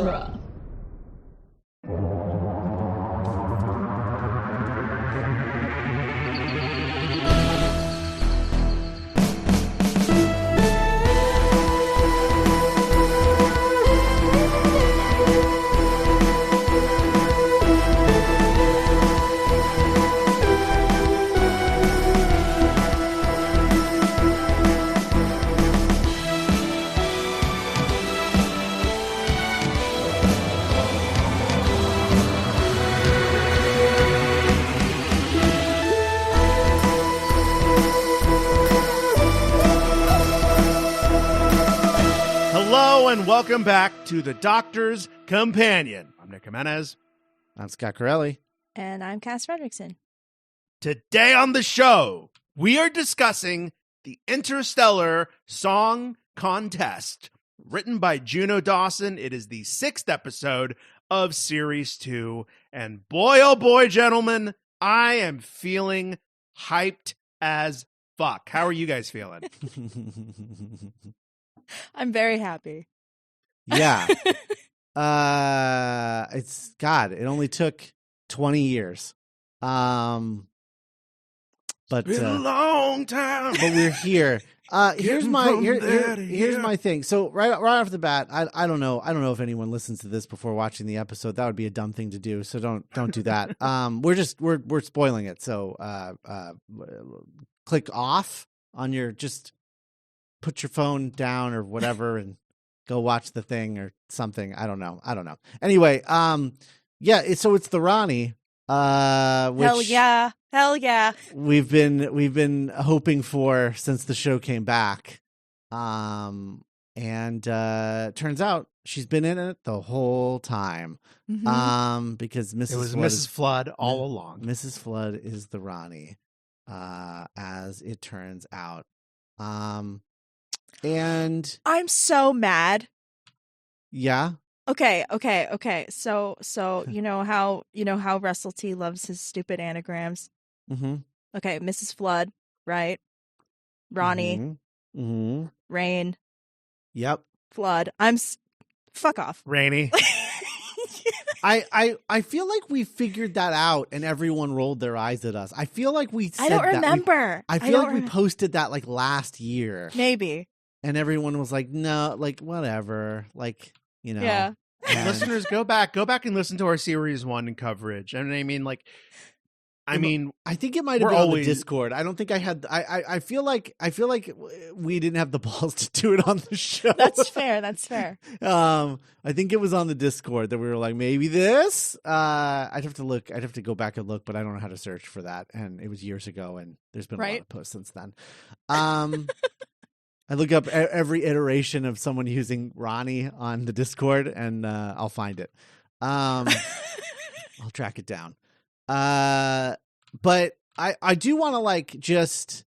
genre. Hello and welcome back to The Doctor's Companion. I'm Nick Jimenez. I'm Scott Corelli. And I'm Cass Fredrickson. Today on the show, we are discussing the Interstellar Song Contest. Written by Juno Dawson, it is the 6th episode of Series 2. And boy, oh boy, gentlemen, I am feeling hyped as fuck. How are you guys feeling? I'm very happy. Yeah. It only took 20 years. But It's been a long time. but we're here. Here's my thing. So right off the bat, I don't know if anyone listens to this before watching the episode. That would be a dumb thing to do. So don't do that. We're spoiling it. So click off on your, just put your phone down or whatever and go watch the thing or something. I don't know. Anyway, so it's the Ronnie. Which Hell yeah. we've been hoping for since the show came back. And turns out she's been in it the whole time. Mm-hmm. Because It was Mrs. Flood all along. Mrs. Flood is the Ronnie, as it turns out. And I'm so mad. yeah. Okay. So you know how Russell T loves his stupid anagrams. Mm-hmm. Okay, Mrs. Flood, right? Ronnie, Mm-hmm. Rain, Yep. Flood. Fuck off. Rainy. I feel like we figured that out and everyone rolled their eyes at us. I feel like we said I don't that. remember. I feel like we posted that like last year. Maybe. And everyone was like, no, like whatever. Like, you know. Yeah. And- Listeners, go back and listen to our Series 1 coverage. And I mean, I think it might have we're been on always- the Discord. I don't think I had. I feel like we didn't have the balls to do it on the show. That's fair. I think it was on the Discord that we were like, maybe this. I'd have to look. I'd have to go back and look, but I don't know how to search for that. And it was years ago, and there's been a lot of posts since then. I look up every iteration of someone using Ronnie on the Discord, and I'll find it. I'll track it down. But I do want to like just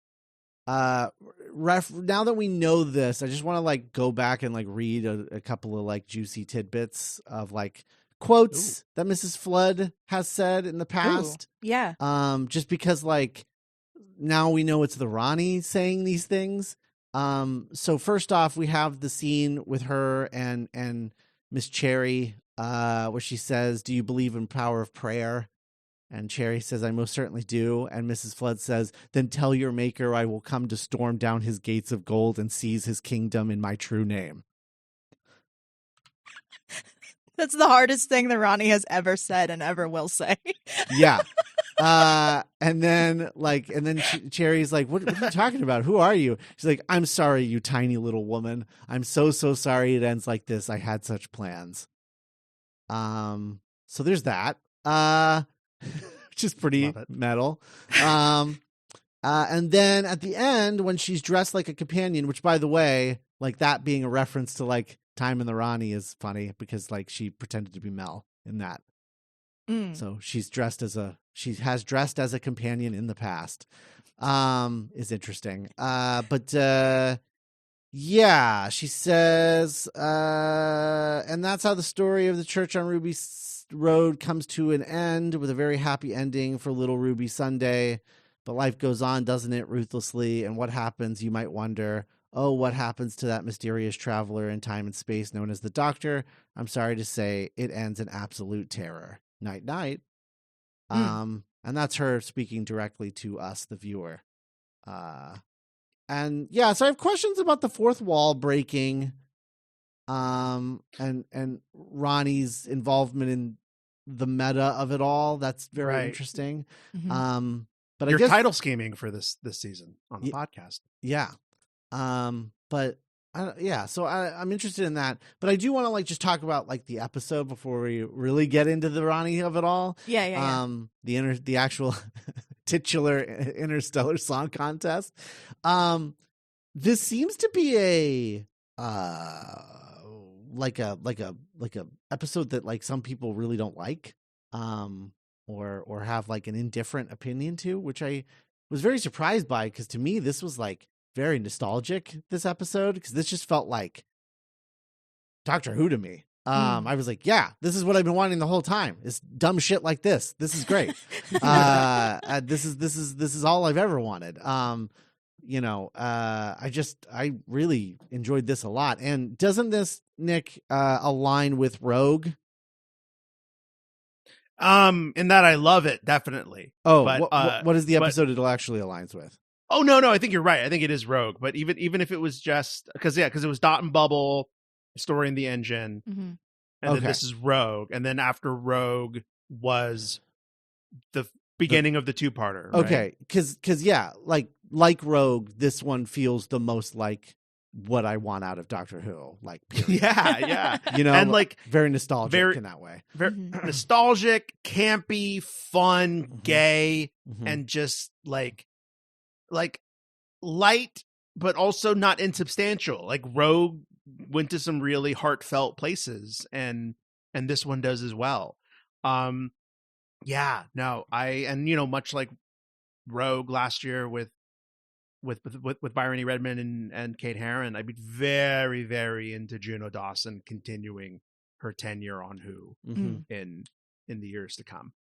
now that we know this, I just want to like go back and like read a couple of like juicy tidbits of like quotes that Mrs. Flood has said in the past. Ooh, yeah. Just because like now we know it's the Ronnie saying these things. So first off, we have the scene with her and Miss Cherry, where she says, "Do you believe in power of prayer?" And Cherry says, "I most certainly do." And Mrs. Flood says, "Then tell your maker I will come to storm down his gates of gold and seize his kingdom in my true name." That's the hardest thing that Ronnie has ever said and ever will say. Yeah. And then Cherry's like, what are you talking about? Who are you? She's like, "I'm sorry, you tiny little woman. I'm so sorry it ends like this. I had such plans." So there's that. Which is pretty metal. And then at the end, when she's dressed like a companion, which by the way, like that being a reference to like Time in the Ronnie is funny because like she pretended to be Mel in that. So she has dressed as a companion in the past. Is interesting. But yeah, she says, and that's how the story of the church on Ruby Road comes to an end with a very happy ending for little Ruby Sunday. But life goes on, doesn't it, ruthlessly? And what happens, you might wonder. oh, what happens to that mysterious traveler in time and space known as the Doctor? I'm sorry to say it ends in absolute terror. Night, night. And that's her speaking directly to us, the viewer. And yeah, so I have questions about the fourth wall breaking, and Ronnie's involvement in the meta of it all. That's very interesting. Mm-hmm. But Your I guess title scheming for this season on the podcast. Yeah. But so I'm interested in that. But I do want to like just talk about like the episode before we really get into the Ronnie of it all. Yeah. The actual titular Interstellar Song Contest. This seems to be like a episode that like some people really don't like, or have like an indifferent opinion to, which I was very surprised by, because to me this was like very nostalgic, this episode, because this just felt like Doctor Who to me. I was like, yeah, this is what I've been wanting the whole time. It's dumb shit like this. This is great. This is all I've ever wanted. I really enjoyed this a lot. And doesn't this, Nick, align with Rogue? In that I love it, definitely. Oh, but, what is the episode it actually aligns with? Oh, no, I think you're right. I think it is Rogue. But even if it was just because it was Dot and Bubble, Story in the Engine, and then this is Rogue, and then after Rogue was the beginning of the two-parter. Right? Okay, because yeah, like Rogue, this one feels the most like what I want out of Doctor Who. Like, period. yeah, and like very nostalgic in that way. Very nostalgic, campy, fun, gay, and just like light, but also not insubstantial. Like Rogue went to some really heartfelt places, and this one does as well. Much like Rogue last year with Byron E. Redmond and Kate Herron, I'd be very, very into Juno Dawson continuing her tenure on Who in the years to come.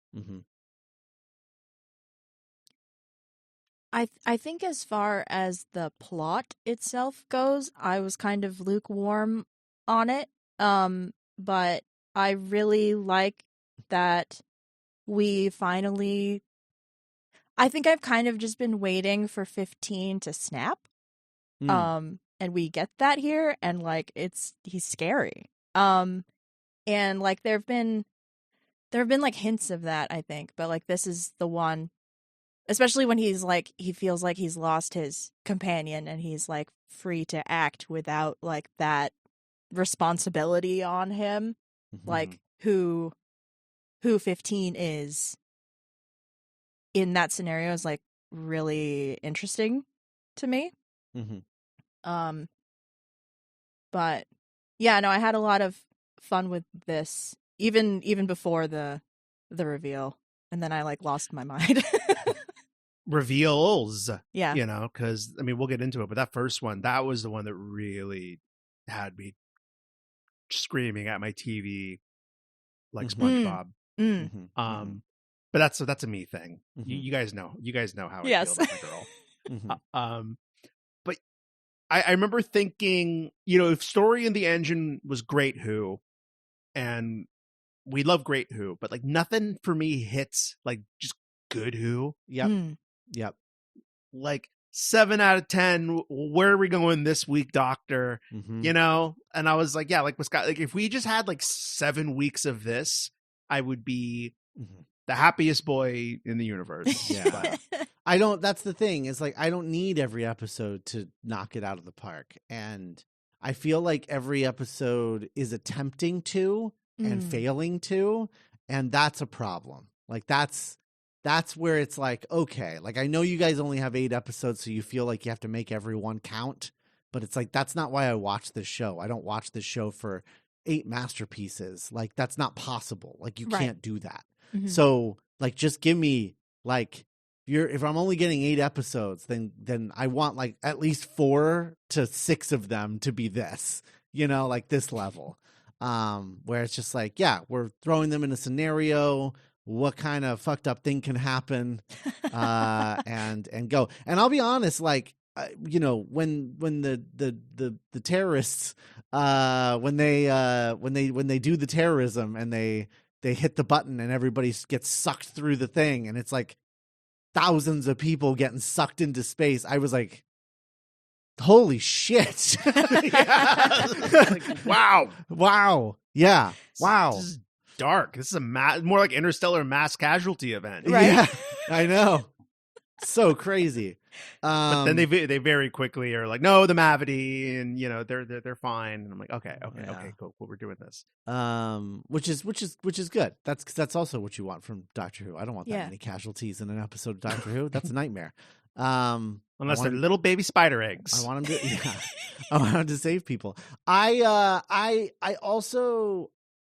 I think as far as the plot itself goes, I was kind of lukewarm on it. But I really like that we finally, I think I've kind of just been waiting for 15 to snap. And we get that here, and like he's scary. And like there have been like hints of that, I think, but like this is the one. Especially when he's like, he feels like he's lost his companion and he's like free to act without like that responsibility on him. Like who 15 is in that scenario is like really interesting to me. But yeah, no, I had a lot of fun with this, even before the reveal, and then I like lost my mind. Reveals, yeah, because I mean we'll get into it, but that first one, that was the one that really had me screaming at my TV like SpongeBob. But that's a me thing. You guys know how I feel about my girl. But I remember thinking, if Story in the Engine was great Who, and we love great Who, but like nothing for me hits like just good Who. Yep. Like 7 out of 10. Where are we going this week, Doctor? And I was like, yeah, like Scott, like if we just had like 7 weeks of this, I would be the happiest boy in the universe. Yeah. That's the thing, is like I don't need every episode to knock it out of the park. And I feel like every episode is attempting to and failing to, and that's a problem. Like that's where it's like, okay, like I know you guys only have 8 episodes, so you feel like you have to make every one count, but it's like, that's not why I watch this show. I don't watch this show for 8 masterpieces. Like that's not possible. Like you can't do that. So like, just give me like, if I'm only getting 8 episodes, then I want like at least 4 to 6 of them to be this, like this level, where it's just like, yeah, we're throwing them in a scenario. What kind of fucked up thing can happen, and go. And I'll be honest, like you know, when the terrorists when they do the terrorism and they hit the button and everybody gets sucked through the thing and it's like thousands of people getting sucked into space, I was like, holy shit. Like, wow, yeah, wow. This is dark. This is more like Interstellar mass casualty event. Right. Yeah, I know. So crazy. But then they very quickly are like, no, the Mavity, and you know they're fine. And I'm like, okay, cool, we're doing this. Which is good. That's also what you want from Doctor Who. I don't want that many casualties in an episode of Doctor Who. That's a nightmare. Unless they're little baby spider eggs. I want them to, I want them to save people. I also,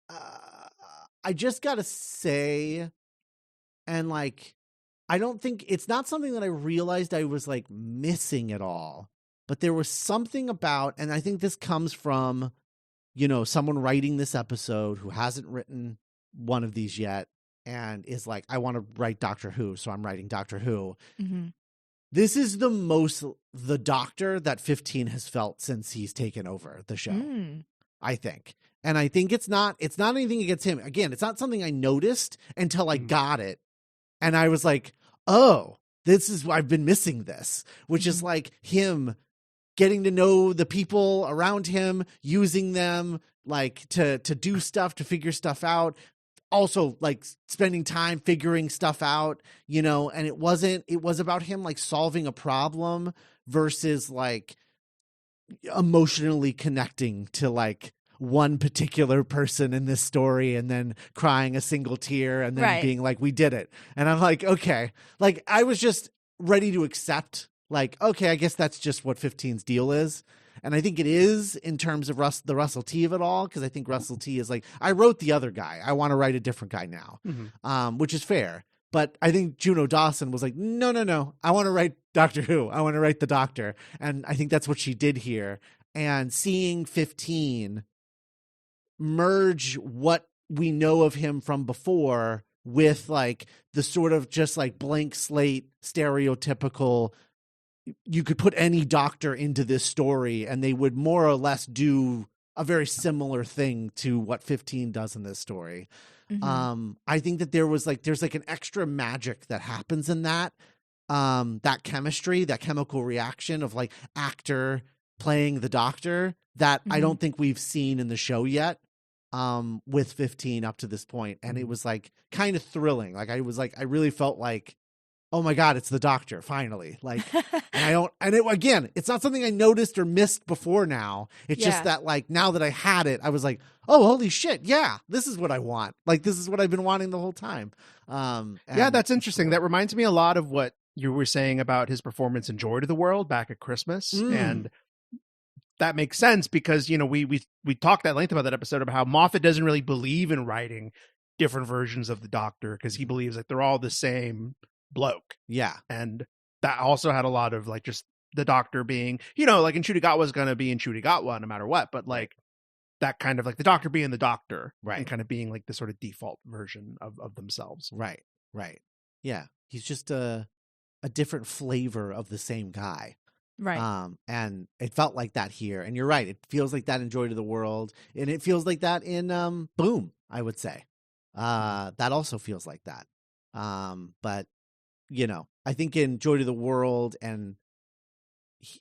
I just gotta say, and like, I don't think it's not something that I realized I was like missing at all, but there was something about, and I think this comes from, you know, someone writing this episode who hasn't written one of these yet and is like, I want to write Doctor Who, so I'm writing Doctor Who. Mm-hmm. This is the most the Doctor that 15 has felt since he's taken over the show, I think. And I think it's not anything against him. Again, it's not something I noticed until I got it. And I was like, oh, I've been missing this, which is like him getting to know the people around him, using them like to do stuff, to figure stuff out. Also like spending time figuring stuff out, you know, and it was about him like solving a problem versus like emotionally connecting to like one particular person in this story and then crying a single tear and then being like, we did it. And I'm like, okay, like I was just ready to accept like, okay, I guess that's just what 15's deal is. And I think it is in terms of the Russell T of it all, because I think Russell T is like, I wrote the other guy. I want to write a different guy now, which is fair. But I think Juno Dawson was like, no. I want to write Doctor Who. I want to write the Doctor. And I think that's what she did here. And seeing 15 merge what we know of him from before with like the sort of just like blank slate stereotypical, you could put any Doctor into this story and they would more or less do a very similar thing to what 15 does in this story. I think that there's like an extra magic that happens in that chemistry, that chemical reaction of like actor playing the Doctor that I don't think we've seen in the show yet. With 15 up to this point. And it was like kind of thrilling. Like I really felt like, oh my God, it's the Doctor finally. Like, again, it's not something I noticed or missed before now. It's just that like, now that I had it, I was like, oh, holy shit. Yeah, this is what I want. Like, this is what I've been wanting the whole time. Yeah, that's interesting. That reminds me a lot of what you were saying about his performance in Joy to the World back at Christmas. And that makes sense because, you know, we talked at length about that episode about how Moffat doesn't really believe in writing different versions of the Doctor because he believes like they're all the same bloke. Yeah. And that also had a lot of like just the Doctor being, you know, like in Ncuti was going to be in Ncuti no matter what, but like that kind of like the Doctor being the Doctor, right, and kind of being like the sort of default version of themselves. Right. Yeah. He's just a different flavor of the same guy. Right. And it felt like that here. And you're right. It feels like that in Joy to the World. And it feels like that in Boom, I would say. That also feels like that. But, you know, I think in Joy to the World and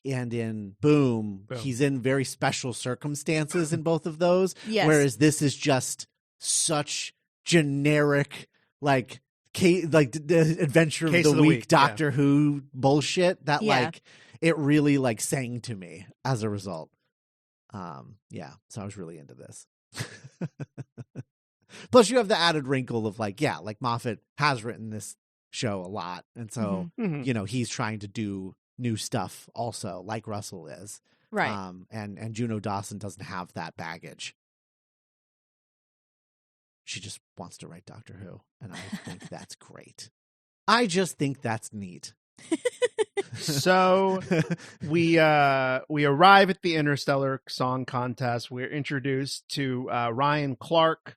in Boom, he's in very special circumstances in both of those. Yes. Whereas this is just such generic, like the Adventure of the Week Doctor Who bullshit that like it really like sang to me as a result. So I was really into this. Plus you have the added wrinkle of like Moffat has written this show a lot, and so you know, he's trying to do new stuff also, like Russell is. Right. And Juno Dawson doesn't have that baggage. She just wants to write Doctor Who, and I think that's great. I just think that's neat. So we arrive at the Interstellar Song Contest. We're introduced to Ryan Clark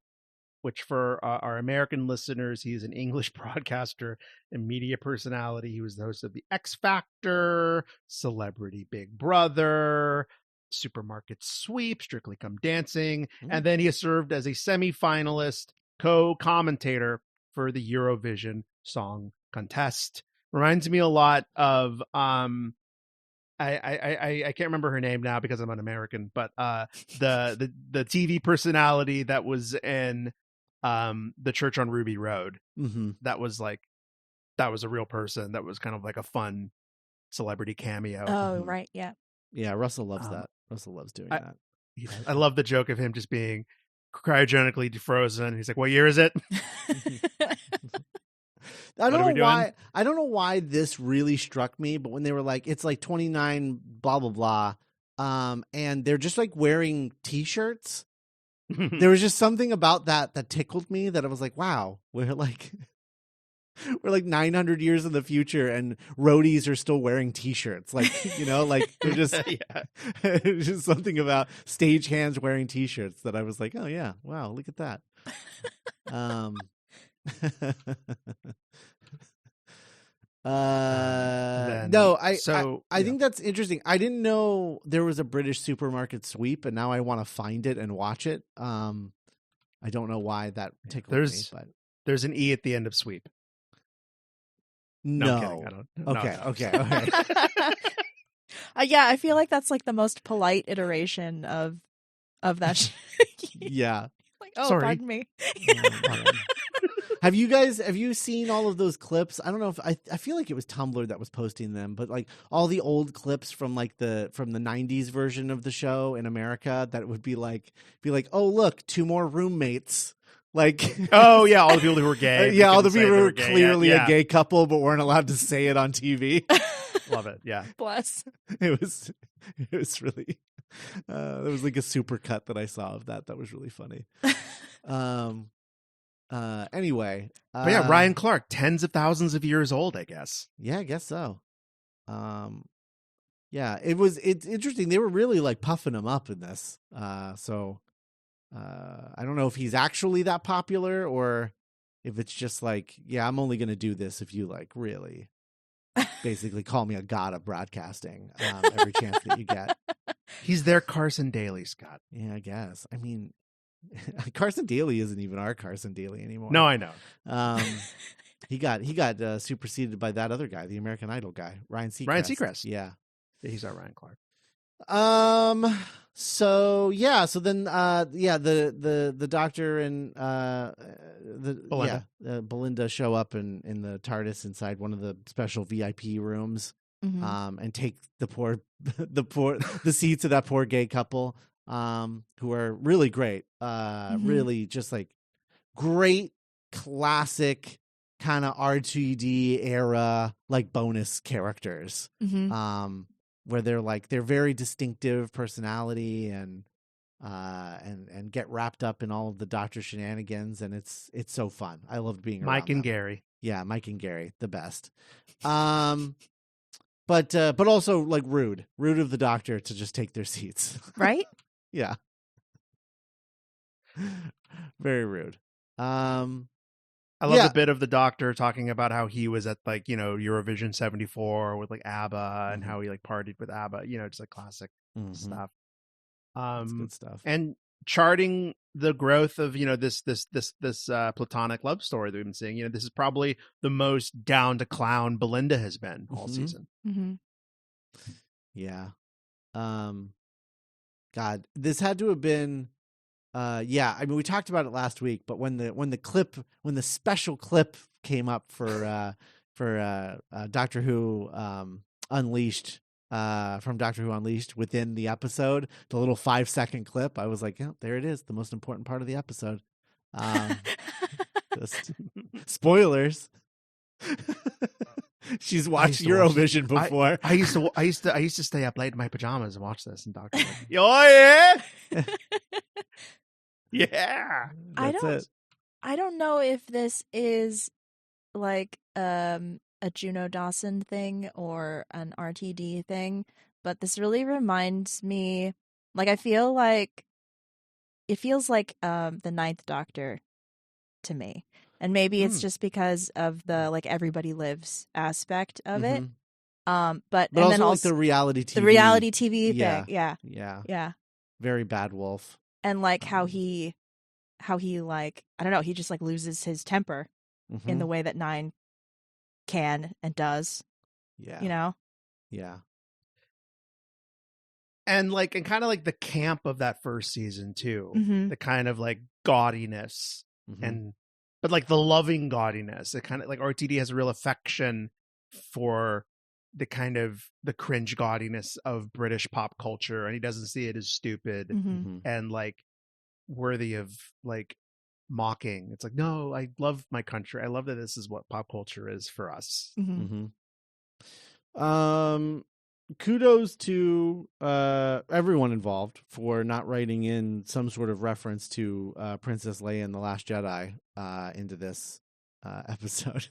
which for our American listeners, he is an English broadcaster and media personality. He was the host of The X Factor, Celebrity Big Brother, Supermarket Sweep, Strictly Come Dancing, and then he has served as a semi-finalist co-commentator for the Eurovision Song Contest. Reminds me a lot of I can't remember her name now because I'm an American, but the TV personality that was in the Church on Ruby Road. Mm-hmm. That was a real person. That was kind of like a fun celebrity cameo. Oh, right, yeah. Yeah, Russell loves that. Russell loves doing that. I love the joke of him just being cryogenically defrozen. He's like, "What year is it?" I don't know why this really struck me, but when they were like, it's like 29, blah, blah, blah. And they're just like wearing t-shirts. There was just something about that tickled me, that I was like, wow, we're like 900 years in the future and roadies are still wearing t-shirts. Like, you know, like they're just, it's just something about stagehands wearing t-shirts that I was like, oh yeah, wow, look at that. I think that's interesting. I didn't know there was a British supermarket sweep, and now I want to find it and watch it. I don't know why that tickled me, but there's an E at the end of sweep. No, I'm kidding. I don't. Okay. Yeah, I feel like that's like the most polite iteration of that. Yeah. Like, oh, sorry. pardon me. Have you seen all of those clips? I don't know if I feel like it was Tumblr that was posting them, but like all the old clips from the 90s version of the show in America that would be like, oh look, 2 more roommates. Like, oh yeah, all the people who were gay. Yeah, all the people who were clearly a gay couple but weren't allowed to say it on TV. Love it. Yeah. Bless. It was really there was like a super cut that I saw of that was really funny. Anyway, but yeah, Ryan Clark, tens of thousands of years old, I guess. Yeah, I guess so. Yeah, it's interesting. They were really like puffing him up in this. So I don't know if he's actually that popular or if it's just like, yeah, I'm only going to do this if you like really basically call me a god of broadcasting every chance that you get. He's their Carson Daly, Scott. Yeah, I guess. I mean, Carson Daly isn't even our Carson Daly anymore. No, I know. He got superseded by that other guy, the American Idol guy, Ryan Seacrest. Ryan Seacrest. Yeah. He's our Ryan Clark. So then the doctor and Belinda show up in the TARDIS inside one of the special VIP rooms, and take the seats of that poor gay couple, who are really great, really just like great classic kind of R2D era like bonus characters. Where they're very distinctive personality and get wrapped up in all of the Doctor shenanigans, and it's so fun. I loved being around Mike and them. Gary. Yeah, Mike and Gary, the best. But also like rude of the Doctor to just take their seats. Right? Yeah. Very rude. I love the bit of the Doctor talking about how he was at like, Eurovision 74 with like ABBA and how he like partied with ABBA, just like classic stuff. That's good stuff. And charting the growth of, this platonic love story that we've been seeing. This is probably the most down to clown Belinda has been all season. Yeah. God, this had to have been I mean, we talked about it last week, but when the special clip came up for Doctor Who Unleashed, from Doctor Who Unleashed within the episode, the little 5-second clip, I was like, yeah, there it is, the most important part of the episode. Just spoilers. She's watched Eurovision before. I used to stay up late in my pajamas and watch this and Doctor. Oh yeah. Yeah. I don't know if this is like a Juno Dawson thing or an RTD thing, but this really reminds me, like, I feel like it feels like the Ninth Doctor to me. And maybe it's just because of the like everybody lives aspect of it. But But and also then like also the reality TV. the reality TV Yeah. thing. Yeah. Yeah. Yeah. Very bad wolf. And like how he like, I don't know, he just like loses his temper in the way that 9 can and does. Yeah. You know? Yeah. And kind of like the camp of that first season too. Mhm. The kind of like gaudiness but like the loving gaudiness. It kind of like RTD has a real affection for the kind of the cringe gaudiness of British pop culture, and he doesn't see it as stupid and like worthy of like mocking. It's like, no, I love my country. I love that this is what pop culture is for us. Kudos to everyone involved for not writing in some sort of reference to Princess Leia and the Last Jedi into this episode.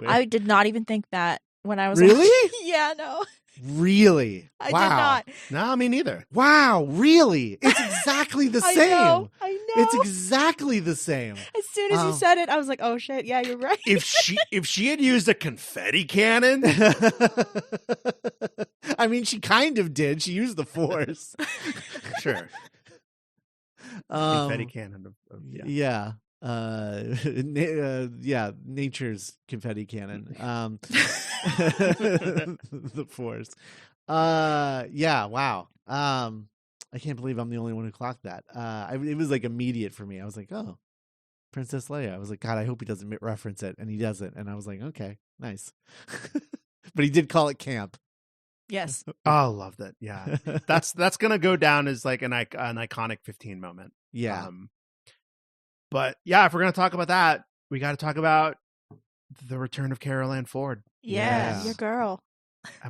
I did not even think that when I was Really? Yeah, no. Really? I Wow. did not. No, me neither. Wow, really? It's exactly the I same. know. It's exactly the same. As soon as you said it, I was like, "Oh shit, yeah, you're right." If she had used a confetti cannon, I mean, she kind of did. She used the Force. sure. Confetti cannon. Yeah. Yeah, nature's confetti cannon. The Force. Yeah, wow. I can't believe I'm the only one who clocked that. It was like immediate for me. I was like, oh, Princess Leia. I was like, God, I hope he doesn't reference it, and he doesn't. And I was like, okay, nice. But he did call it camp. Yes. Oh, I love that. Yeah, that's gonna go down as like an iconic 15 moment. Yeah. But yeah, if we're gonna talk about that, we got to talk about the return of Carol Ann Ford. Yeah, your girl.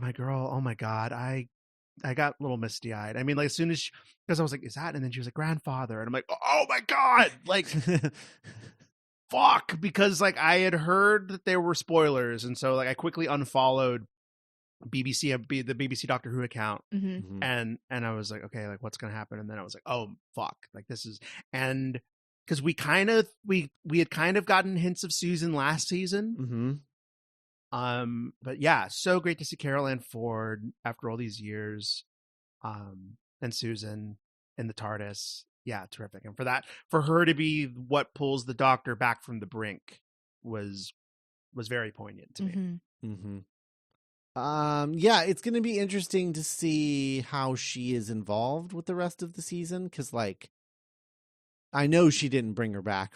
My girl. Oh my God, I got a little misty eyed. I mean, like as soon as because I was like, is that? And then she was like, grandfather, and I'm like, oh my God, like. Fuck, because like I had heard that there were spoilers, and so like I quickly unfollowed the BBC Doctor Who account, and I was like, okay, like what's gonna happen? And then I was like, oh fuck, like this is, and because we had kind of gotten hints of Susan last season, but yeah, so great to see Carol Ann Ford after all these years, and Susan in the TARDIS. Yeah, terrific. And for her to be what pulls the Doctor back from the brink was very poignant to me. Yeah, it's going to be interesting to see how she is involved with the rest of the season. Cause like, I know she didn't bring her back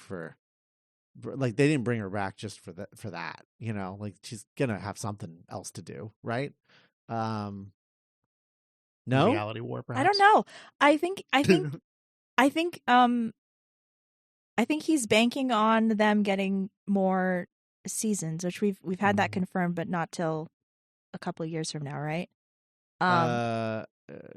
they didn't bring her back just for that, you know, like she's going to have something else to do. Right. No reality war. Perhaps? I don't know. I think he's banking on them getting more seasons, which we've had that confirmed, but not till a couple of years from now, right?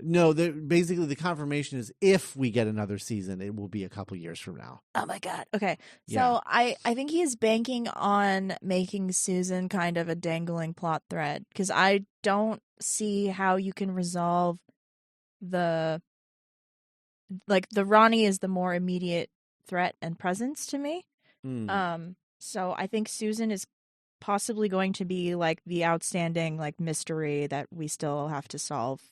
No, basically the confirmation is if we get another season, it will be a couple years from now. Oh my God. Okay. So Yeah. I think he's banking on making Susan kind of a dangling plot thread, because I don't see how you can resolve the Ronnie is the more immediate threat and presence to me. So I think Susan is possibly going to be like the outstanding like mystery that we still have to solve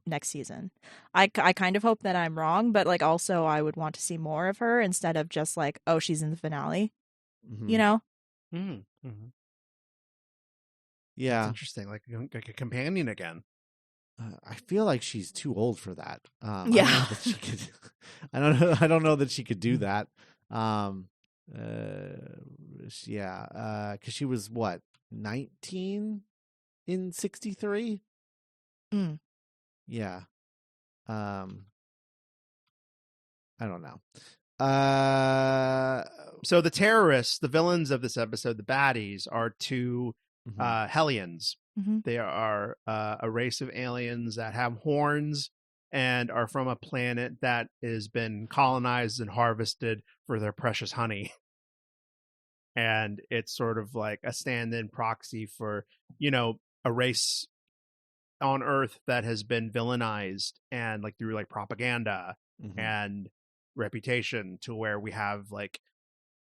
next season. I kind of hope that I'm wrong, but like also I would want to see more of her instead of just like, oh, she's in the finale, you know? Yeah. That's interesting. Like a companion again. I feel like she's too old for that. Yeah. I don't know that she could do that. Yeah. Because she was what, 19 in 63? Yeah. I don't know. So the terrorists, the villains of this episode, the baddies, are two Hellions. They are a race of aliens that have horns and are from a planet that has been colonized and harvested for their precious honey. And it's sort of like a stand-in proxy for, you know, a race on Earth that has been villainized and like through like propaganda and reputation to where we have like,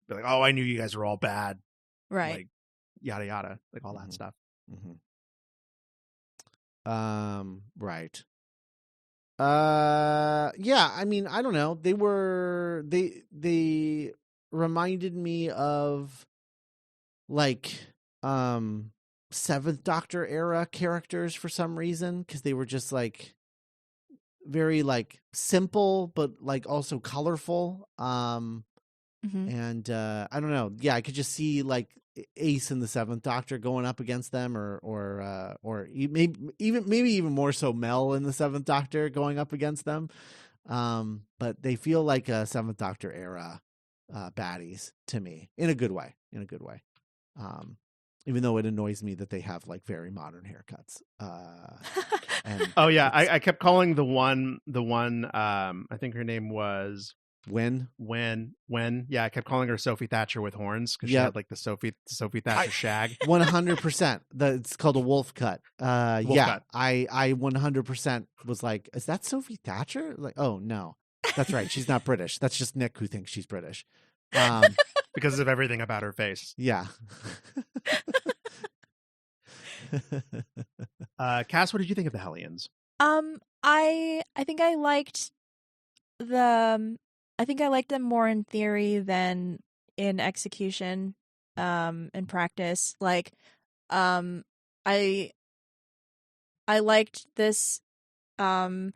be like, oh, I knew you guys were all bad, Right. like yada yada, like all that stuff. Right. Yeah, I mean, I don't know. They reminded me of like Seventh Doctor era characters for some reason, because they were just like very like simple but like also colorful. And I don't know. Yeah, I could just see like Ace and the Seventh Doctor going up against them, or maybe even more so Mel and the Seventh Doctor going up against them. But they feel like a Seventh Doctor era baddies to me in a good way. Even though it annoys me that they have like very modern haircuts. And oh yeah, I kept calling the one. I think her name was. When yeah, I kept calling her Sophie Thatcher with horns because she had like the Sophie Thatcher shag. 100%. It's called a wolf cut. Wolf cut. I 100% was like, is that Sophie Thatcher? Like, oh no, that's right, she's not British. That's just Nick who thinks she's British. Because of everything about her face. Yeah. Cass, what did you think of the Hellions? I think I liked them more in theory than in execution, in practice. Like, I liked this, that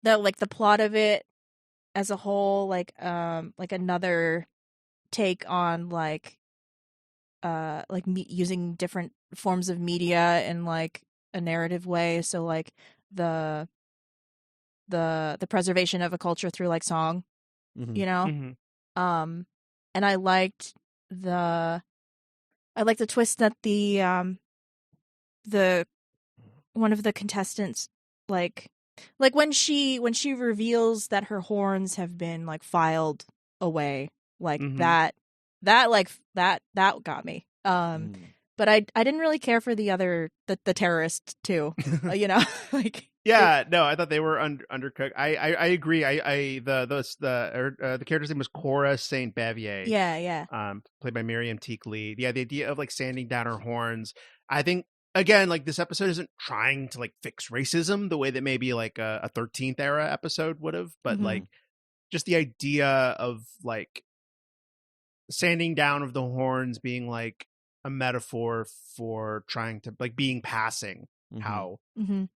like the plot of it as a whole, like another take on like using different forms of media in like a narrative way. So like the preservation of a culture through like song. You know, and I liked the twist that the one of the contestants like when she reveals that her horns have been like filed away, like that got me. But I didn't really care for the terrorist too. You know, like. Yeah, no, I thought they were undercooked. I agree. The character's name was Cora Saint Bavier. Yeah. Played by Miriam Teak Lee. Yeah, the idea of like sanding down her horns. I think again, like this episode isn't trying to like fix racism the way that maybe like a 13th era episode would have, but like just the idea of like sanding down of the horns being like a metaphor for trying to like being passing, how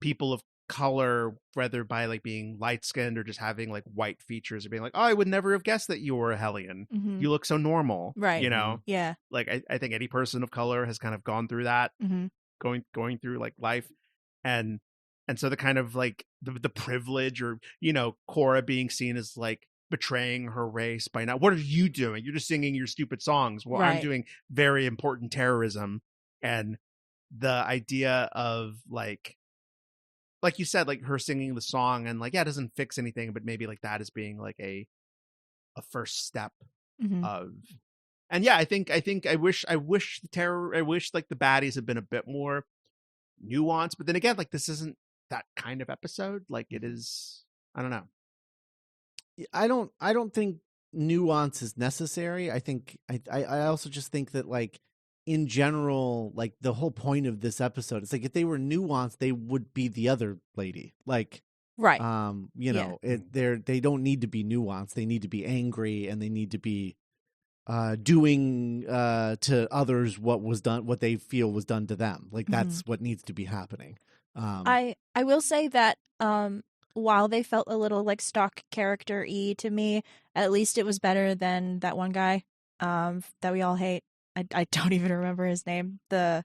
people of color, whether by like being light skinned or just having like white features, or being like, oh, I would never have guessed that you were a Hellion. You look so normal, right? You know, yeah. Like I think any person of color has kind of gone through that, going through like life, and so the kind of like the privilege, or you know, Cora being seen as like betraying her race by now. What are you doing? You're just singing your stupid songs. Well, right. I'm doing very important terrorism, and the idea of like you said, like her singing the song, and like, yeah, it doesn't fix anything, but maybe like that as being like a first step of, and yeah, I think I wish like the baddies had been a bit more nuanced, but then again, like this isn't that kind of episode. Like it is, I don't know. I don't think nuance is necessary. I think I also just think that like in general, like the whole point of this episode, it's like if they were nuanced, they would be the other lady. Like, right. You know, they don't need to be nuanced. They need to be angry, and they need to be doing to others what they feel was done to them. Like that's what needs to be happening. I will say that while they felt a little like stock character-y to me, at least it was better than that one guy that we all hate. I don't even remember his name. The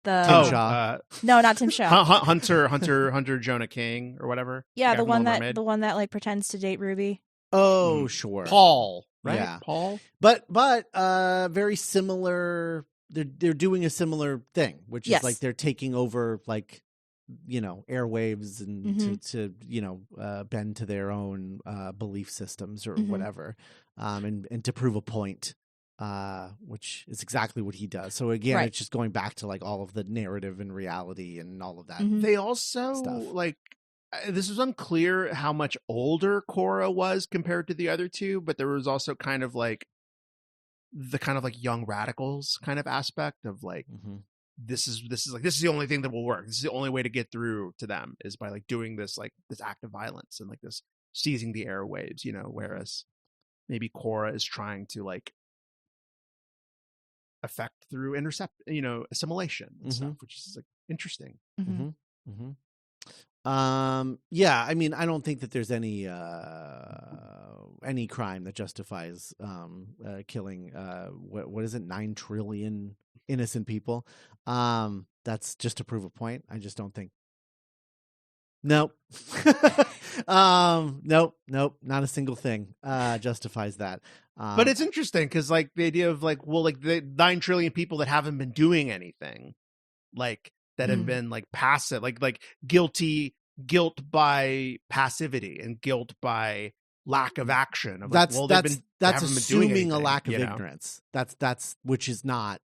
Tim Shaw. No, not Tim Shaw. Hunter Jonah King or whatever. Yeah, the one that like pretends to date Ruby. Oh, sure. Paul, right? Yeah. Paul. But very similar. They're doing a similar thing, which is like they're taking over like, you know, airwaves and to you know bend to their own belief systems or whatever, and to prove a point. Which is exactly what he does. So again, it's just going back to like all of the narrative and reality and all of that. They also stuff. like this was unclear how much older Korra was compared to the other two, but there was also kind of like the kind of like young radicals kind of aspect of like, this is the only thing that will work. This is the only way to get through to them is by like doing this act of violence and like this seizing the airwaves, you know, whereas maybe Korra is trying to like affect through assimilation and stuff, which is like interesting. Yeah, I mean, I don't think that there's any crime that justifies killing what is it, 9 trillion innocent people. That's just to prove a point. I just don't think. Nope. Nope, not a single thing justifies that. But it's interesting because like the idea of like, well, like the 9 trillion people that haven't been doing anything, like that have been like passive, like guilt by passivity and guilt by lack of action. Of that's that's assuming a lack of ignorance. That's which is not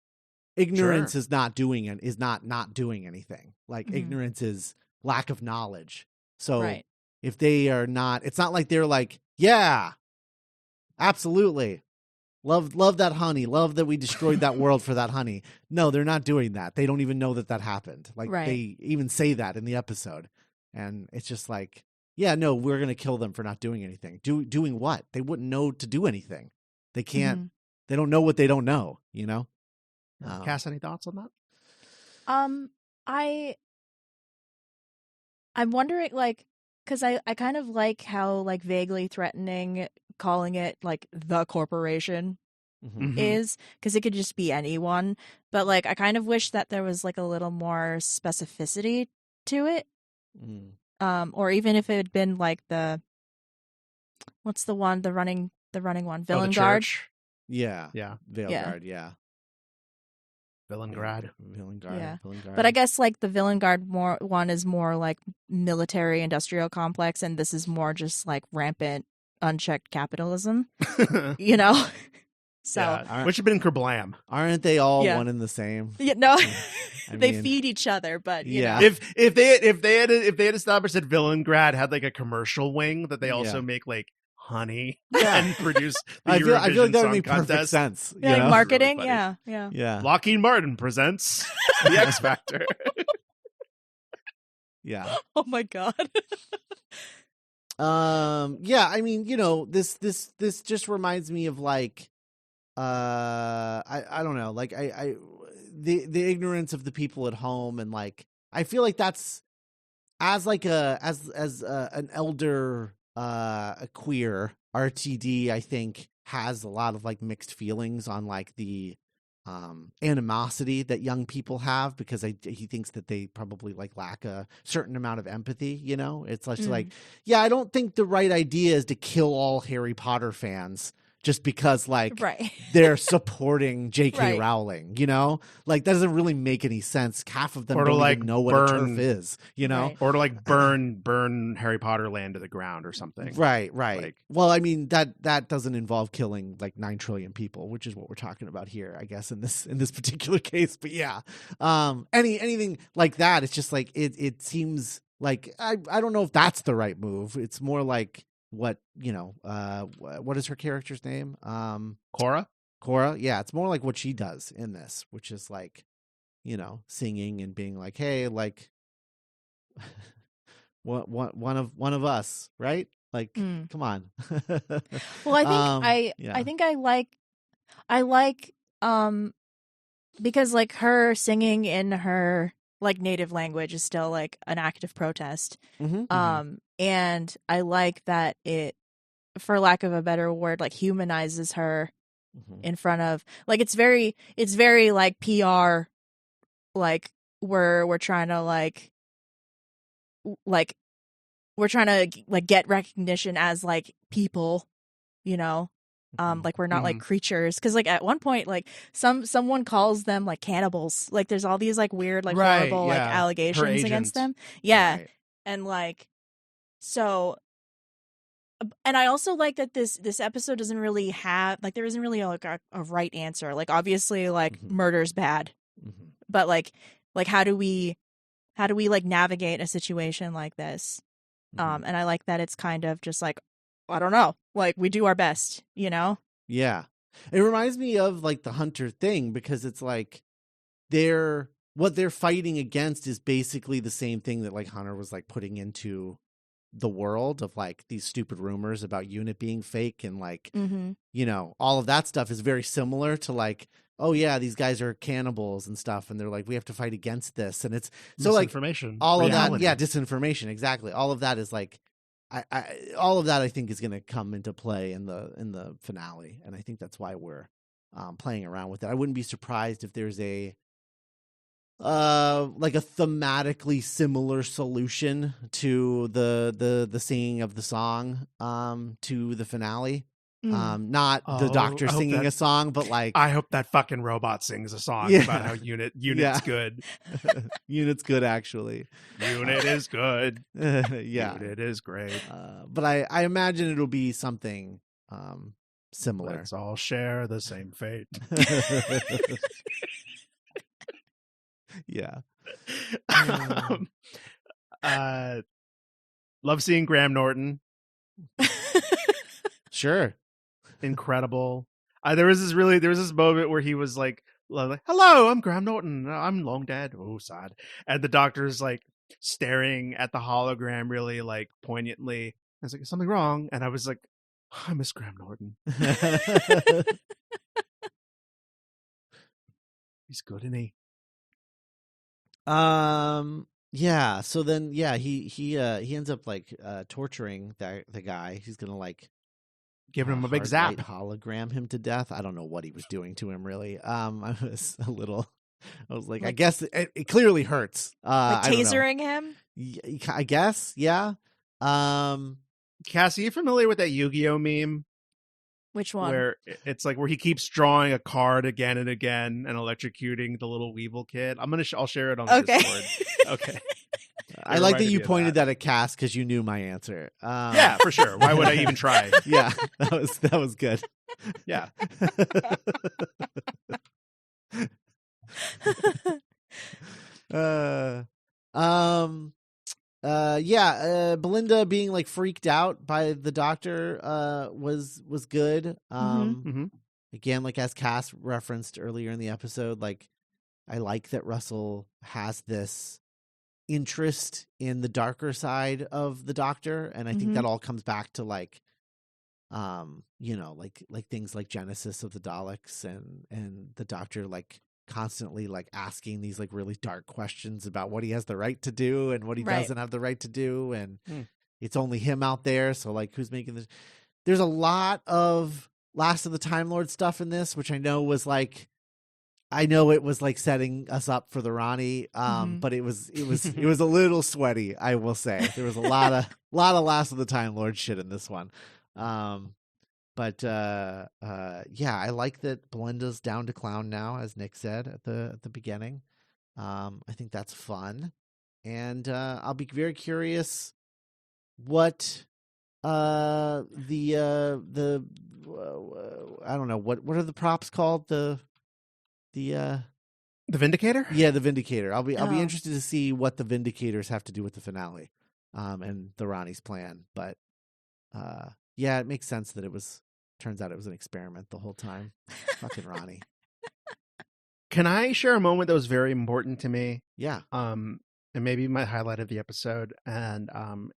ignorance. Is not doing it. Is not doing anything. Like ignorance is lack of knowledge. So if they are not, it's not like they're like, yeah, absolutely. Love that honey. Love that we destroyed that world for that honey. No, they're not doing that. They don't even know that happened. Like they even say that in the episode. And it's just like, yeah, no, we're going to kill them for not doing anything. Doing what? They wouldn't know to do anything. They can't, they don't know what they don't know, you know? Cass, any thoughts on that? I'm wondering, like, because I kind of like how, like, vaguely threatening calling it, like, the corporation is, because it could just be anyone. But, like, I kind of wish that there was, like, a little more specificity to it. Or even if it had been, like, what's the one, the running one? Villain Guard? Yeah. Veil Guard, yeah. Villain Guard. Yeah. But I guess like the Villain Guard one is more like military industrial complex, and this is more just like rampant unchecked capitalism. You know? So which have been kerblam. Aren't they all one and the same? Yeah, no. They feed each other, but you know. If they had established that Villain Grad had like a commercial wing that they also make like honey and produce the I feel like that would Song make Contest. perfect sense. Yeah, like marketing, really yeah. Lockheed Martin presents the X Factor. Yeah. Oh my god. Yeah, I mean, you know, this just reminds me of like I don't know, like the ignorance of the people at home, and like I feel like that's as like an elder a queer RTD, I think has a lot of like mixed feelings on like the animosity that young people have, because he thinks that they probably like lack a certain amount of empathy, you know? It's like, yeah, I don't think the right idea is to kill all Harry Potter fans just because like they're supporting J.K. Rowling, you know? Like that doesn't really make any sense. Half of them don't like even know what a turf is, you know? Or to like burn Harry Potter land to the ground or something. Right. Like, well, I mean that doesn't involve killing like 9 trillion people, which is what we're talking about here, I guess, in this particular case. But yeah, anything like that, it's just like it seems like I don't know if that's the right move. It's more like what, you know, what is her character's name? Korra? Yeah, it's more like what she does in this, which is like, you know, singing and being like, hey, like one of us, right? Like, come on. Well, I think I like because like her singing in her like native language is still like an act of protest. And I like that it, for lack of a better word, like humanizes her in front of, like, it's very like PR, like we're trying to like we're trying to like get recognition as like people, you know. Like we're not like creatures, because like at one point like someone calls them like cannibals, like there's all these like weird like horrible like allegations against them, and like, so, and I also like that this episode doesn't really have like, there isn't really like a right answer. Like obviously like murder's bad, but like how do we like navigate a situation like this? Mhm. And I like that it's kind of just like, I don't know, like we do our best, you know? Yeah. It reminds me of like the Hunter thing, because it's like what they're fighting against is basically the same thing that like Hunter was like putting into the world of like these stupid rumors about UNIT being fake, and like, Mm-hmm. you know, all of that stuff is very similar to like, oh yeah, these guys are cannibals and stuff, and they're like, we have to fight against this, and it's so like Misinformation, all of that, reality. yeah, disinformation, exactly. All of that is like, all of that I think is going to come into play in the finale, and I think that's why we're playing around with it. I wouldn't be surprised if there's a like a thematically similar solution to the singing of the song to the finale. Not the doctor I hope singing that- a song, but like I hope that fucking robot sings a song Yeah. about how unit's Yeah. good. Unit's good, actually. Unit is good. Yeah. Unit is great. But I imagine it'll be something similar. Let's all share the same fate. Yeah. Love seeing Graham Norton. Sure. Incredible. There was this moment where he was like, hello, I'm Graham Norton. I'm long dead. Oh, sad. And the doctor's like staring at the hologram really like poignantly. I was like, is something wrong? And I was like, I miss Graham Norton. He's good, isn't he? Yeah, so then he ends up like torturing the guy. He's gonna like Giving him a big hard zap. light hologram him to death. I don't know what he was doing to him, really. I was like, I guess it clearly hurts. Like I don't know. tasering him? I guess, yeah. Cassie, you familiar with that Yu-Gi-Oh meme? Which one? Where it's like where he keeps drawing a card again and again and electrocuting the little Weevil kid. I'll share it on Okay. Discord. Okay. I like that reminded you me of pointed that at Cass because you knew my answer. Yeah, for sure. Why would I even try? Yeah, that was good. Yeah. Belinda being like freaked out by the doctor was good. Mm-hmm. Again, like as Cass referenced earlier in the episode, like I like that Russell has this interest in the darker side of the doctor, and I think that all comes back to like you know, like things like Genesis of the Daleks and the doctor like constantly like asking these like really dark questions about what he has the right to do and what he doesn't have the right to do, and it's only him out there, so like who's making this. There's a lot of Last of the Time Lord stuff in this, which I know it was like setting us up for the Ronnie, but it was a little sweaty, I will say. There was a lot of Last of the Time Lord shit in this one. But yeah, I like that Belinda's down to clown now, as Nick said at the beginning. I think that's fun, and I'll be very curious what the I don't know what are the props called, the Vindicator? Yeah, the Vindicator. I'll be interested to see what the Vindicators have to do with the finale, and the Ronnie's plan. But yeah, it makes sense that turns out it was an experiment the whole time. Fucking Ronnie. Can I share a moment that was very important to me? Yeah. And maybe my highlight of the episode. And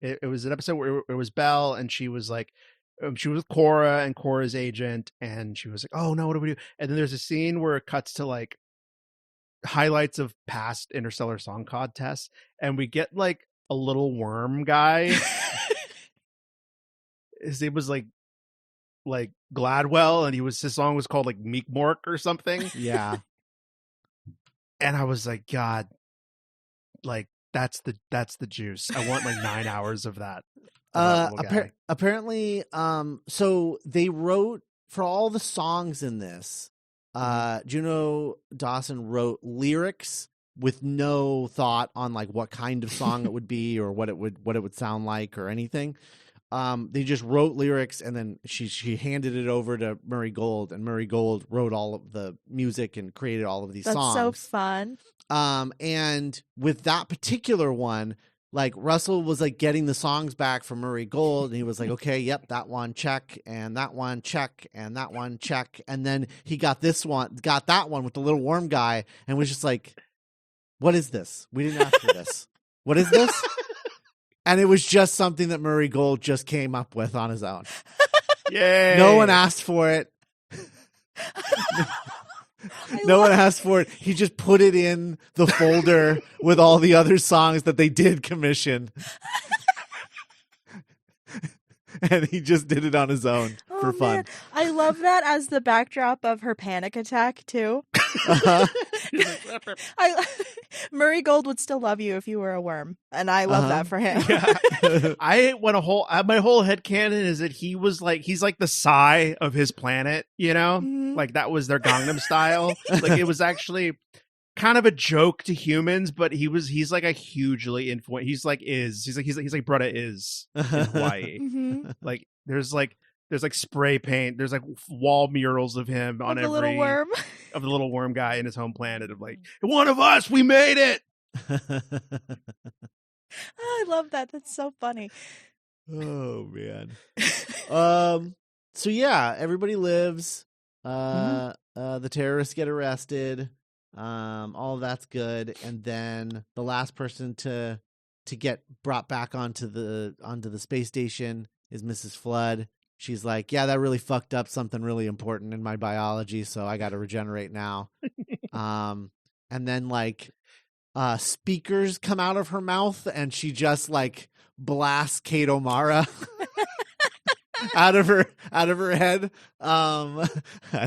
it was an episode where it was Belle, and she was like, she was with Cora and Cora's agent, and she was like, oh no, what do we do? And then there's a scene where it cuts to like highlights of past Interstellar Song Contests, and we get like a little worm guy. His name was like Gladwell, and his song was called like Meek Mork or something. Yeah. And I was like, God, like that's the juice. I want like 9 hours of that. Apparently, so they wrote for all the songs in this. Juno Dawson wrote lyrics with no thought on like what kind of song it would be or what it would sound like or anything. They just wrote lyrics, and then she handed it over to Murray Gold, and Murray Gold wrote all of the music and created all of these songs. That's so fun. And with that particular one, like Russell was like getting the songs back from Murray Gold, and he was like, okay, yep, that one check, and that one check, and that one check, and then he got that one with the little worm guy, and was just like, what is this? We didn't ask for this. What is this? And it was just something that Murray Gold just came up with on his own. Yay! No one asked for it. No one asked for it. He just put it in the folder with all the other songs that they did commission. And he just did it on his own for fun. Man. I love that as the backdrop of her panic attack, too. Uh-huh. Murray Gold would still love you if you were a worm. And I love that for him. Yeah. I went my whole headcanon is that he's like the Psy of his planet, you know? Mhm. Like that was their Gangnam Style. Like it was actually kind of a joke to humans, but he's like a hugely influential. He's like Brutta is in Hawaii. Mhm. Like there's like spray paint. There's like wall murals of him on Of the every little worm. of the little worm guy in his home planet of like, one of us, we made it. I love that. That's so funny. Oh man. So yeah, everybody lives. The terrorists get arrested. All of that's good, and then the last person to get brought back onto the space station is Mrs. Flood. She's like, yeah, that really fucked up something really important in my biology, so I got to regenerate now. And then like speakers come out of her mouth, and she just like blasts Kate O'Mara out of her head. I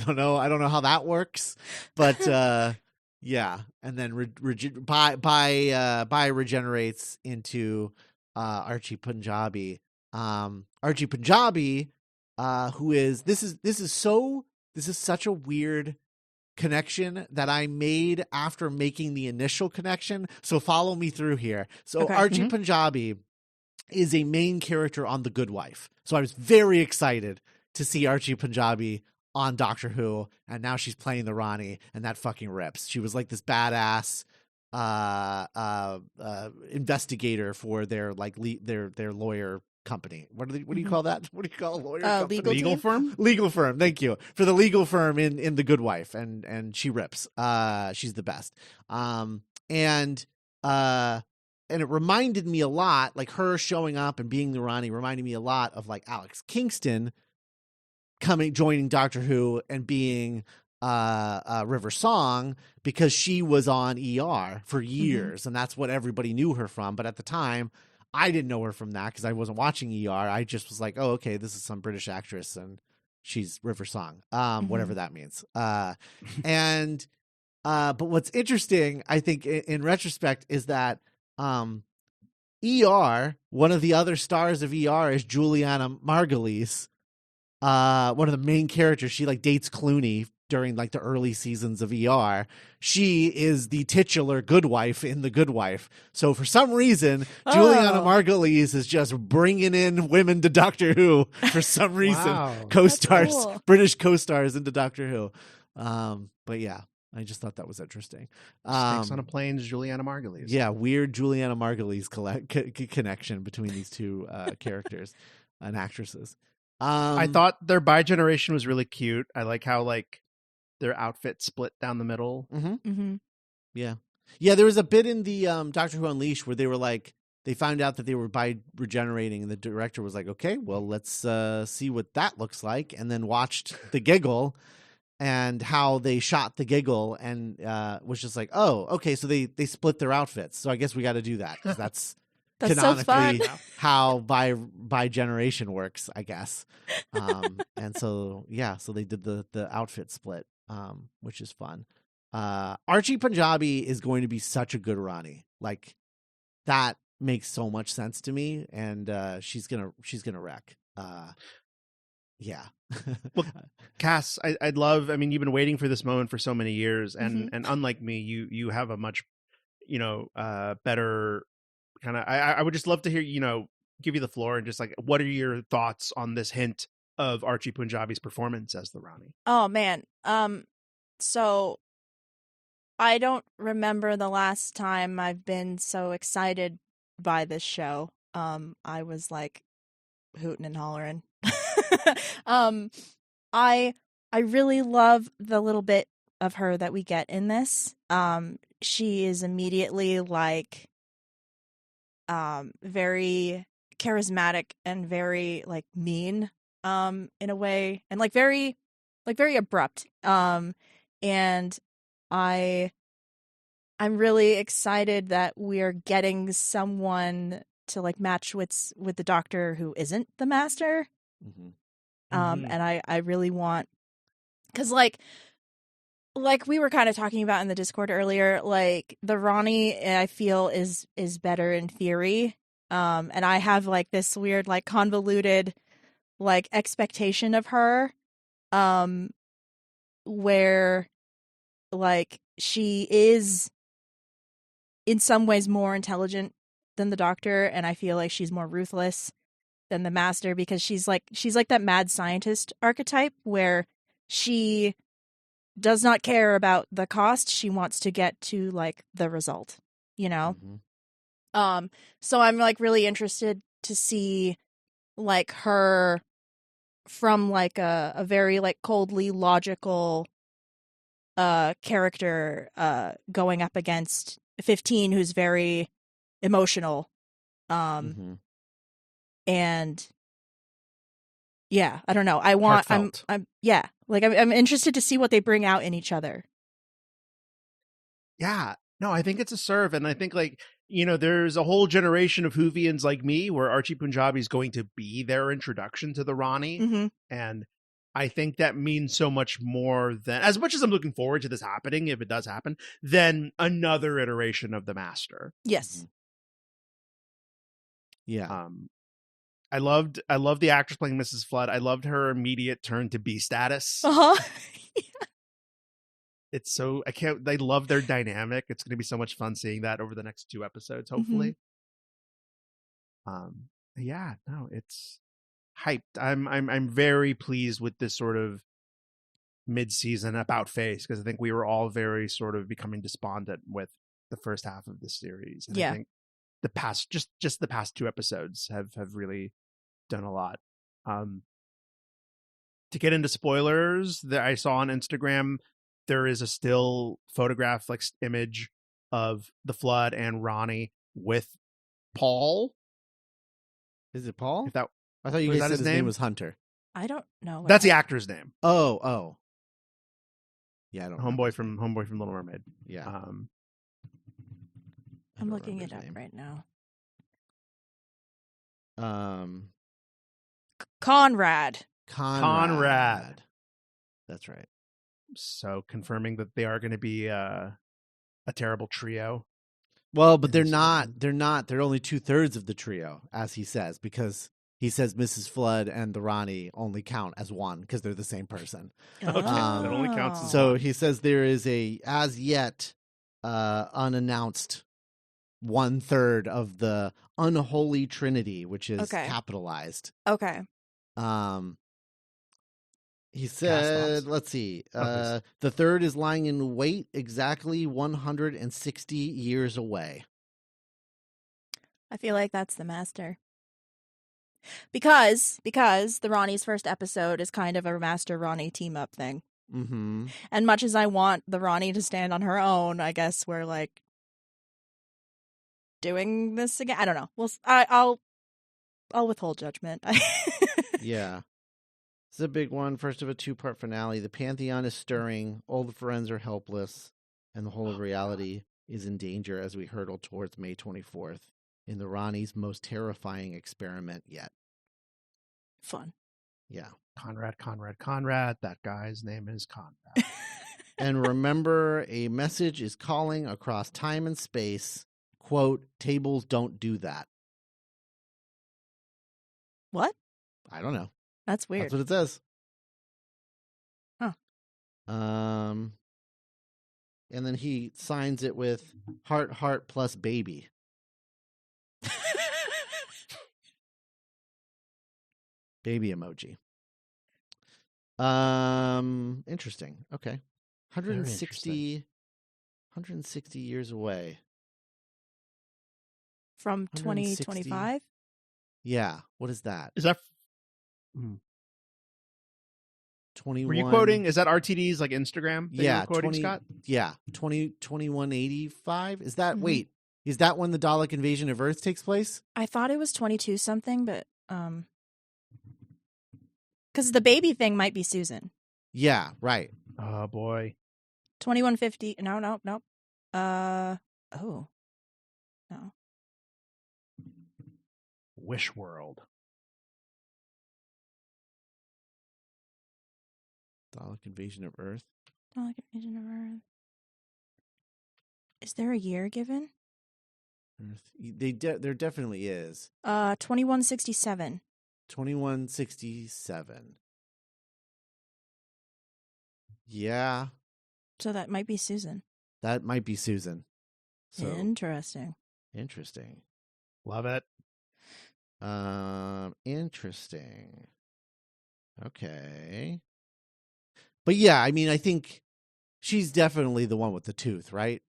don't know how that works, but yeah, and then regenerates into Archie Punjabi. Archie Punjabi, who is this is such a weird connection that I made after making the initial connection. So follow me through here. So Okay. Archie Punjabi is a main character on The Good Wife. So I was very excited to see Archie Punjabi on Doctor Who, and now she's playing the Rani, and that fucking rips. She was like this badass investigator for their like their lawyer company. What do you call that? What do you call a lawyer company? Legal firm? Legal firm. Thank you. For the legal firm in The Good Wife, and she rips. She's the best. And it reminded me a lot, like her showing up and being the Rani reminded me a lot of like Alex Kingston joining Doctor Who and being River Song, because she was on ER for years, and that's what everybody knew her from. But at the time, I didn't know her from that because I wasn't watching ER. I just was like, oh, okay, this is some British actress, and she's River Song, whatever that means. But what's interesting, I think, in retrospect, is that ER, one of the other stars of ER is Juliana Margulies, one of the main characters. She like dates Clooney during like the early seasons of ER. She is the titular good wife in The Good Wife. So for some reason, Juliana Margulies is just bringing in women to Doctor Who for some reason. Wow. Co-stars, cool. British co-stars into Doctor Who. But yeah, I just thought that was interesting. Snakes on a Plane's Juliana Margulies. Yeah, weird Juliana Margulies connection between these two characters and actresses. I thought their bi-generation was really cute. I like how like their outfit split down the middle. Yeah. There was a bit in the Doctor Who Unleashed where they were like, they found out that they were bi-regenerating, and the director was like, okay, well, let's see what that looks like, and then watched The Giggle and how they shot The Giggle, and was just like, oh, okay, so they split their outfits, so I guess we got to do that, because that's That's so fun. canonically how bi generation works, I guess. And so so they did the outfit split, which is fun. Archie Punjabi is going to be such a good Rani. Like that makes so much sense to me, and she's gonna wreck. Yeah. Well, Cass, I'd love. I mean, you've been waiting for this moment for so many years, and unlike me, you have a much, better kind of. I would just love to hear, give you the floor and just like, what are your thoughts on this hint of Archie Punjabi's performance as the Rani? Oh man. So I don't remember the last time I've been so excited by this show. I was like hooting and hollering. um, I really love the little bit of her that we get in this. She is immediately like very charismatic and very like mean in a way, and like very abrupt. And I'm really excited that we're getting someone to like match with the Doctor who isn't the Master. Mm-hmm. And I really want, because like we were kind of talking about in the Discord earlier, like the Ronnie I feel is better in theory. And I have like this weird like convoluted like expectation of her, where like she is in some ways more intelligent than the Doctor, and I feel like she's more ruthless than the Master, because she's like that mad scientist archetype where she does not care about the cost. She wants to get to like the result, you know? Mm-hmm. So I'm like really interested to see like her from like a very like coldly logical character going up against 15, who's very emotional. Mm-hmm. And yeah, I don't know. I'm yeah, like I'm interested to see what they bring out in each other. Yeah. No, I think it's a serve. And I think, like, there's a whole generation of Whovians like me where Archie Punjabi is going to be their introduction to the Ronnie. Mm-hmm. And I think that means so much more than, as much as I'm looking forward to this happening, if it does happen, than another iteration of the Master. Yes. Yeah. I loved the actress playing Mrs. Flood. I loved her immediate turn to B status. Uh-huh. It's so, they love their dynamic. It's going to be so much fun seeing that over the next 2 episodes, hopefully. Yeah, no, it's hyped. I'm very pleased with this sort of mid-season about face, because I think we were all very sort of becoming despondent with the first half of this series. And I think the past, just the past 2 episodes have really done a lot. To get into spoilers, that I saw on Instagram, there is a still photograph, like image of the Flood and Ronnie with Paul. Is it Paul? If that, I thought you was guys that said his his name name? was Hunter. I don't know. That's the actor's name. Oh. Yeah, I don't. Homeboy from Little Mermaid. Yeah. I'm looking it up right now. Conrad. That's right. So confirming that they are going to be a terrible trio. Well, but they're not. They're not. They're only 2/3 of the trio, as he says, because he says Mrs. Flood and the Ronnie only count as one because they're the same person. Okay, that only counts as so one. he says there is a as yet unannounced 1/3 of the unholy trinity, which is capitalized. Okay. He said, let's see, the third is lying in wait exactly 160 years away. I feel like that's the Master. Because the Ronnie's first episode is kind of a Master Ronnie team up thing. Mm-hmm. And much as I want the Ronnie to stand on her own, I guess we're like doing this again. I don't know. I'll withhold judgment. Yeah. It's a big one. First of a 2-part finale. The Pantheon is stirring. All the friends are helpless. And the whole of reality is in danger as we hurtle towards May 24th in the Ronnie's most terrifying experiment yet. Fun. Yeah. Conrad. That guy's name is Conrad. And remember, a message is calling across time and space. Quote, tables don't do that. What? I don't know. That's weird. That's what it says. Huh. And then he signs it with heart plus baby. Baby emoji. Interesting. Okay. 160 years away. from 160. 2025. Yeah. What is that? Is that 21. were you quoting? Is that RTD's like Instagram? That you Yeah, were quoting, 20. Scott. Yeah, 2185. Is that Mhm. wait? Is that when the Dalek invasion of Earth takes place? I thought it was 22 something, but because the baby thing might be Susan. Yeah, right. Oh boy. 2150. No. Oh. No. Wish World. Dalek invasion of Earth. Dalek invasion of Earth. Is there a year given? Earth. There definitely is. 2167. 2167. Yeah, So that might be Susan. that might be Susan. So Interesting. interesting. Love it. Interesting. Okay. But yeah, I mean, I think she's definitely the one with the tooth, right?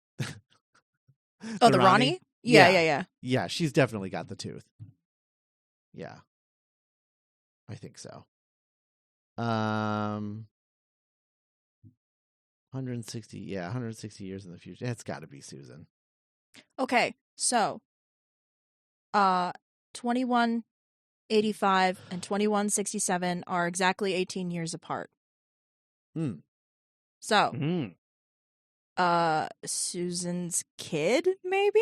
Oh, the Ronnie? Yeah. Yeah, she's definitely got the tooth. Yeah. I think so. 160, 160 years in the future. It's got to be Susan. Okay, so 2185 and 2167 are exactly 18 years apart. So, Susan's kid, maybe?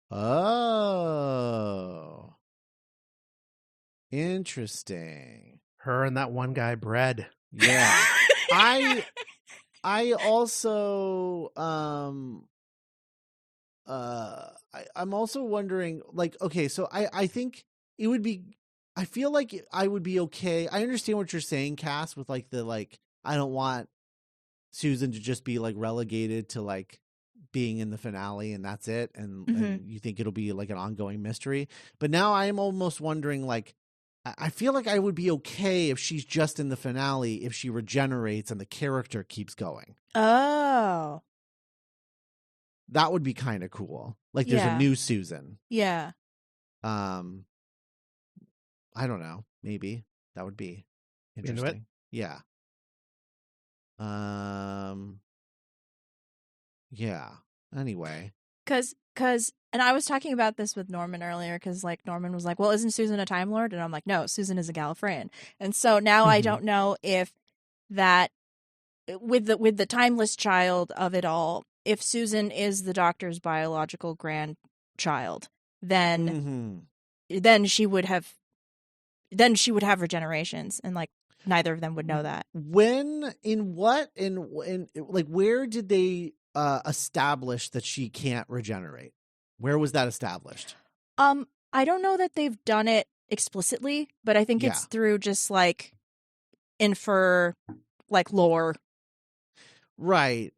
Oh. Interesting. Her and that one guy, Bread. Yeah. I also I'm also wondering, like, okay, so I think it would be, I feel like I would be okay. I understand what you're saying, Cass, with like the, like, I don't want Susan to just be like relegated to like being in the finale and that's it. And you think it'll be like an ongoing mystery. But now I'm almost wondering, like, I feel like I would be okay if she's just in the finale, if she regenerates and the character keeps going. Oh. That would be kind of cool. Like there's a new Susan. Yeah. I don't know. Maybe that would be interesting. Yeah. Yeah. Anyway. Cause, and I was talking about this with Norman earlier, because like Norman was like, well, isn't Susan a Time Lord? And I'm like, no, Susan is a Gallifreyan. And so now I don't know if that, with the timeless child of it all, if Susan is the Doctor's biological grandchild, then she would have regenerations, and like neither of them would know that. When, in like, where did they establish that she can't regenerate? Where was that established? I don't know that they've done it explicitly, but I think it's through just like infer, like, lore. Right.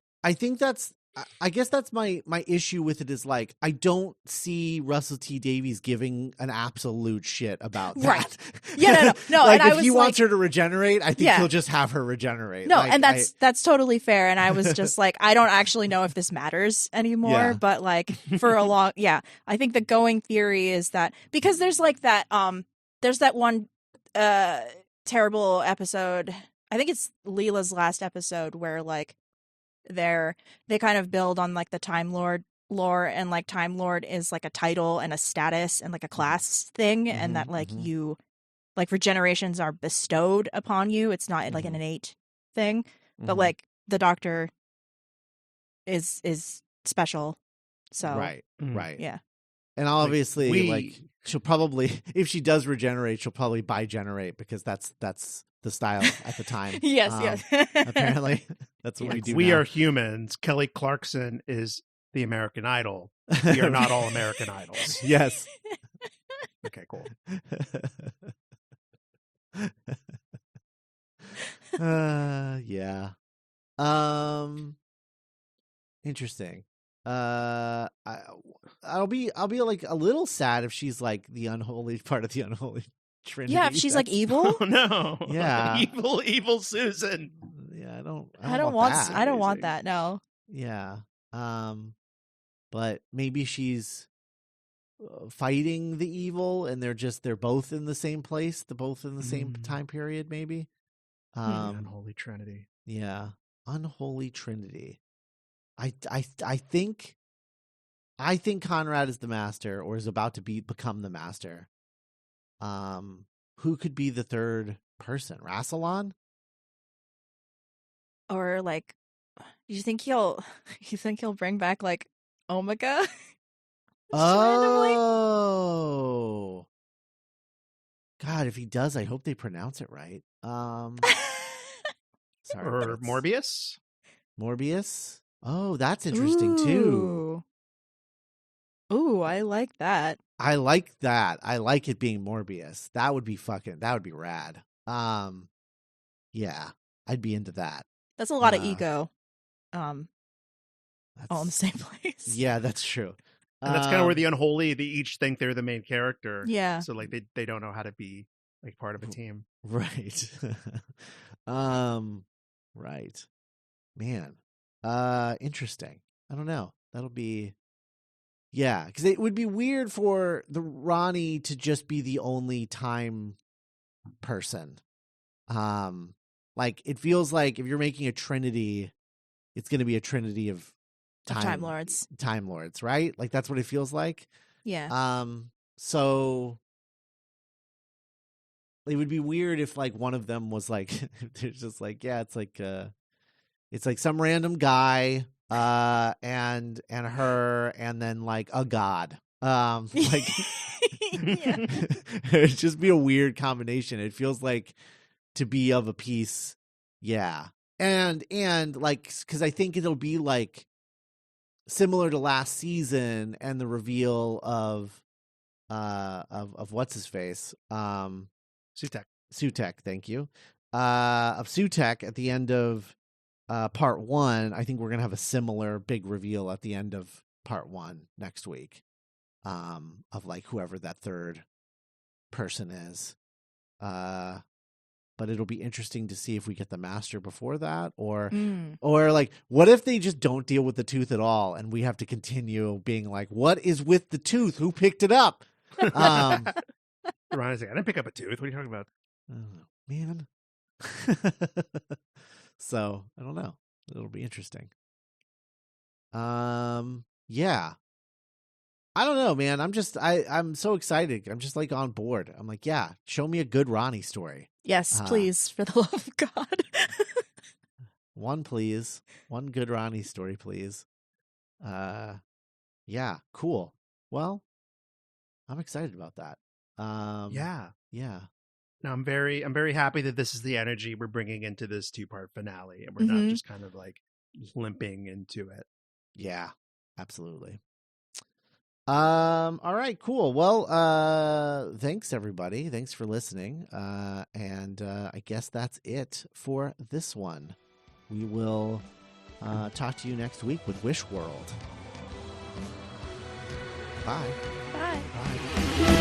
I guess that's my issue with it, is like, I don't see Russell T Davies giving an absolute shit about that. Right. Yeah, no. Like, and if he wants her to regenerate, I think he'll just have her regenerate. No, like, and that's totally fair. And I was just like, I don't actually know if this matters anymore, but like for a long, I think the going theory is that, because there's like that, there's that one terrible episode, I think it's Leela's last episode, where like they kind of build on like the Time Lord lore, and like Time Lord is like a title and a status and like a class thing, and that like you, like, regenerations are bestowed upon you. It's not like an innate thing, but like the Doctor is special. So right. Yeah. And obviously, like she'll probably, if she does regenerate, she'll probably bi-generate, because that's the style at the time. Yes. Apparently, that's what we do. We are humans. Kelly Clarkson is the American Idol. We are not all American Idols. Yes. Okay, cool. Yeah. Interesting. I'll be like a little sad if she's like the unholy part of the unholy trinity. Yeah, if she's like evil. Oh, no. Yeah. Evil Susan. Yeah, I don't want that. No. Yeah. But maybe she's fighting the evil, and they're both in the same place, both in the same Mm. time period, maybe. Unholy Trinity. Yeah, unholy trinity. I think Conrad is the master, or is about to become the master. Who could be the third person? Rassilon? Or like, you think he'll bring back like Omega? Just randomly? Oh, God! If he does, I hope they pronounce it right. Sorry, Or Bits. Morbius? Morbius. Oh, that's interesting too. Ooh, I like that. I like that. I like it being Morbius. That would be rad. Yeah, I'd be into that. That's a lot of ego. All in the same place. Yeah, that's true. And that's kind of where the unholy, they each think they're the main character. Yeah. So like they don't know how to be like part of a team. Right. Right. Man. Interesting. I don't know. That'll be, yeah, because it would be weird for the Ronnie to just be the only time person. Like it feels like if you're making a trinity, it's going to be a trinity of Time Lords. Time Lords, right? Like that's what it feels like. Yeah. So it would be weird if like one of them was like, they're just like, yeah, it's like some random guy, and her, and then like a god. Like it'd just be a weird combination. It feels like to be of a piece. Yeah. And like, cause I think it'll be like similar to last season and the reveal of what's his face? Sutek, thank you. Of Sutek at the end of part 1. I think we're gonna have a similar big reveal at the end of part 1 next week. Of like whoever that third person is. But it'll be interesting to see if we get the master before that, or like, what if they just don't deal with the tooth at all, and we have to continue being like, what is with the tooth? Who picked it up? Ronnie's like, I didn't pick up a tooth. What are you talking about? Oh, man. So I don't know. It'll be interesting. Yeah. I don't know, man. I'm so excited. I'm just like on board. I'm like, yeah, show me a good Ronnie story. Yes, please, for the love of God. One, please. One good Ronnie story, please. Yeah, cool. Well, I'm excited about that. Yeah. No, I'm very happy that this is the energy we're bringing into this 2-part finale, and we're not just kind of like limping into it. Yeah, absolutely. All right, cool. Well, thanks everybody. Thanks for listening. And I guess that's it for this one. We will talk to you next week with Wish World. Bye. Bye. Bye.